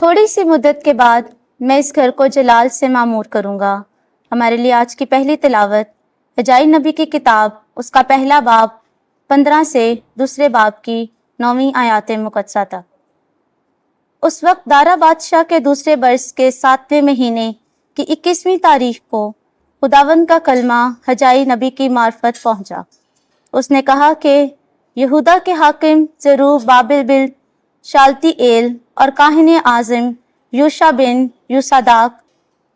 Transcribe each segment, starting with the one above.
تھوڑی سی مدت کے بعد میں اس گھر کو جلال سے معمور کروں گا۔ ہمارے لیے آج کی پہلی تلاوت ہجائی نبی کی کتاب اس کا پہلا باب 15 سے دوسرے باب کی 9 آیات مقدسہ تک۔ اس وقت دارا بادشاہ کے دوسرے برس کے 7ویں مہینے کی 21ویں تاریخ کو خداوند کا کلمہ ہجائی نبی کی معرفت پہنچا۔ اس نے کہا کہ یہودا کے حاکم زروبابل بن شالتی ایل اور کاہن اعظم یوشع بن یوساداق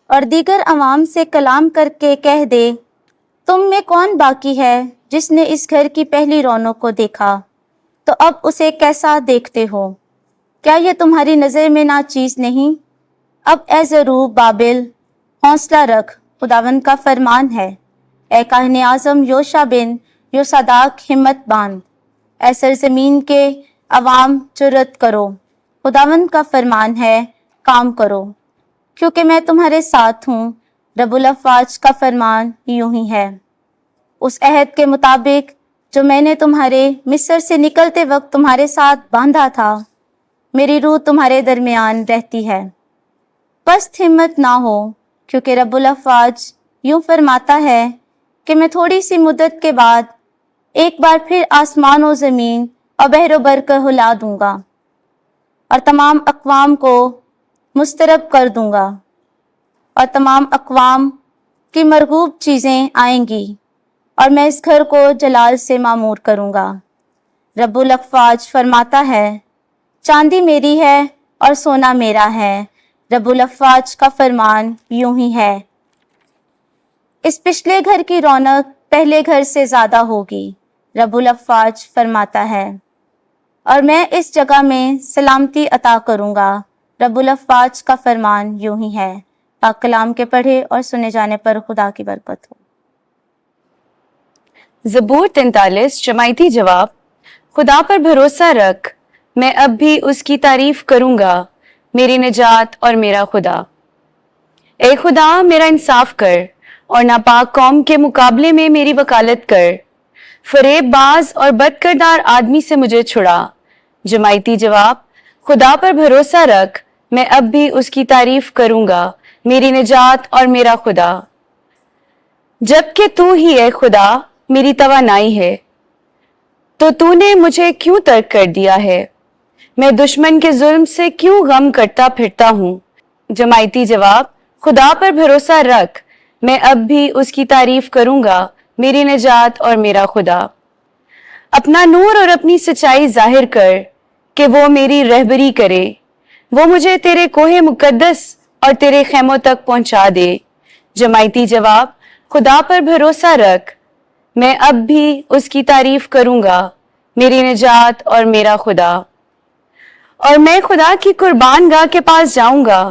اور دیگر عوام سے کلام کر کے کہہ دے، تم میں کون باقی ہے جس نے اس گھر کی پہلی رونق کو دیکھا تو اب اسے کیسا دیکھتے ہو؟ کیا یہ تمہاری نظر میں ناچیز نہیں؟ اب اے زروبابل حوصلہ رکھ، خداوند کا فرمان ہے۔ اے کاہن اعظم یوشع بن یوساداق ہمت باندھ۔ اے سرزمین کے عوام جرأت کرو، خداوند کا فرمان ہے، کام کرو، کیونکہ میں تمہارے ساتھ ہوں۔ رب الافواج کا فرمان یوں ہی ہے، اس عہد کے مطابق جو میں نے تمہارے مصر سے نکلتے وقت تمہارے ساتھ باندھا تھا، میری روح تمہارے درمیان رہتی ہے۔ پست ہمت نہ ہو، کیونکہ رب الافواج یوں فرماتا ہے کہ میں تھوڑی سی مدت کے بعد ایک بار پھر آسمان و زمین اور بحر و بر کو ہلا دوں گا اور تمام اقوام کو مضطرب کر دوں گا، اور تمام اقوام کی مرغوب چیزیں آئیں گی، اور میں اس گھر کو جلال سے معمور کروں گا۔ رب الافواج فرماتا ہے، چاندی میری ہے اور سونا میرا ہے۔ رب الافواج کا فرمان یوں ہی ہے، اس پچھلے گھر کی رونق پہلے گھر سے زیادہ ہوگی، رب الافواج فرماتا ہے، اور میں اس جگہ میں سلامتی عطا کروں گا۔ رب الافواج کا فرمان یوں ہی ہے۔ پاک کلام کے پڑھے اور سنے جانے پر خدا کی برکت ہو۔ زبور 43 جماعتی جواب۔ خدا پر بھروسہ رکھ، میں اب بھی اس کی تعریف کروں گا، میری نجات اور میرا خدا۔ اے خدا میرا انصاف کر اور ناپاک قوم کے مقابلے میں میری وکالت کر۔ فریب باز اور بد کردار آدمی سے مجھے چھڑا۔ جماعتی جواب۔ خدا پر بھروسہ رکھ، میں اب بھی اس کی تعریف کروں گا، میری نجات اور میرا خدا۔ جبکہ تو ہی اے خدا میری توانائی ہے، تو نے مجھے کیوں ترک کر دیا ہے؟ میں دشمن کے ظلم سے کیوں غم کرتا پھرتا ہوں؟ جماعتی جواب۔ خدا پر بھروسہ رکھ، میں اب بھی اس کی تعریف کروں گا، میری نجات اور میرا خدا۔ اپنا نور اور اپنی سچائی ظاہر کر کہ وہ میری رہبری کرے۔ وہ مجھے تیرے کوہ مقدس اور تیرے خیموں تک پہنچا دے۔ جماعتی جواب۔ خدا پر بھروسہ رکھ، میں اب بھی اس کی تعریف کروں گا، میری نجات اور میرا خدا۔ اور میں خدا کی قربان گاہ کے پاس جاؤں گا،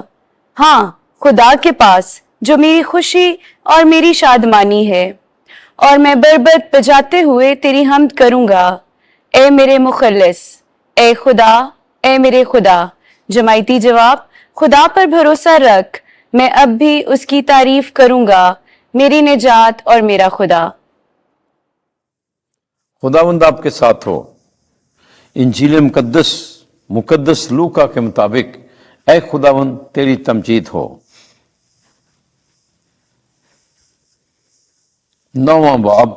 ہاں خدا کے پاس جو میری خوشی اور میری شادمانی ہے، اور میں بربط بجاتے ہوئے تیری حمد کروں گا، اے میرے مخلص، اے خدا، اے میرے خدا۔ جماعتی جواب۔ خدا پر بھروسہ رکھ، میں اب بھی اس کی تعریف کروں گا، میری نجات اور میرا خدا۔ خداوند آپ کے ساتھ ہو۔ انجیل مقدس لوکا کے مطابق اے خداوند تیری تمجید ہو۔ 9واں باب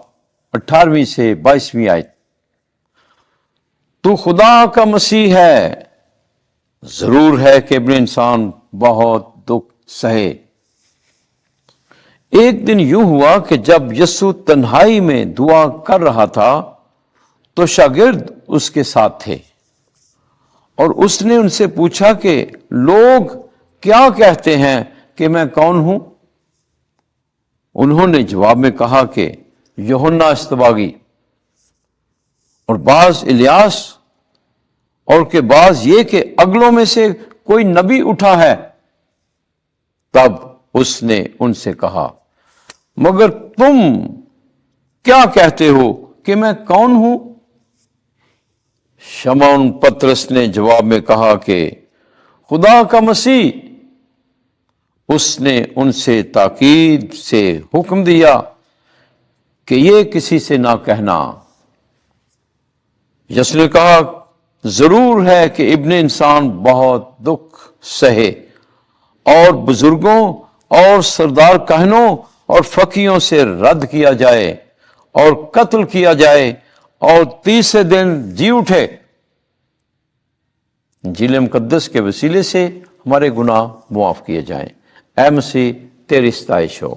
18ویں سے 22ویں آیت۔ تو خدا کا مسیح ہے، ضرور ہے کہ ابن انسان بہت دکھ سہے۔ ایک دن یوں ہوا کہ جب یسوع تنہائی میں دعا کر رہا تھا تو شاگرد اس کے ساتھ تھے، اور اس نے ان سے پوچھا کہ لوگ کیا کہتے ہیں کہ میں کون ہوں؟ انہوں نے جواب میں کہا کہ یوحنا اصطباغی، اور بعض الیاس، اور کہ بعض یہ کہ اگلوں میں سے کوئی نبی اٹھا ہے۔ تب اس نے ان سے کہا، مگر تم کیا کہتے ہو کہ میں کون ہوں؟ شمعون پطرس نے جواب میں کہا کہ خدا کا مسیح۔ اس نے ان سے تاکید سے حکم دیا کہ یہ کسی سے نہ کہنا۔ یسوع نے کہا ضرور ہے کہ ابن انسان بہت دکھ سہے اور بزرگوں اور سردار کہنوں اور فقیوں سے رد کیا جائے اور قتل کیا جائے اور تیسرے دن جی اٹھے۔ انجیل مقدس کے وسیلے سے ہمارے گناہ معاف کیے جائیں۔ اے مسیح تیری ستائش ہو۔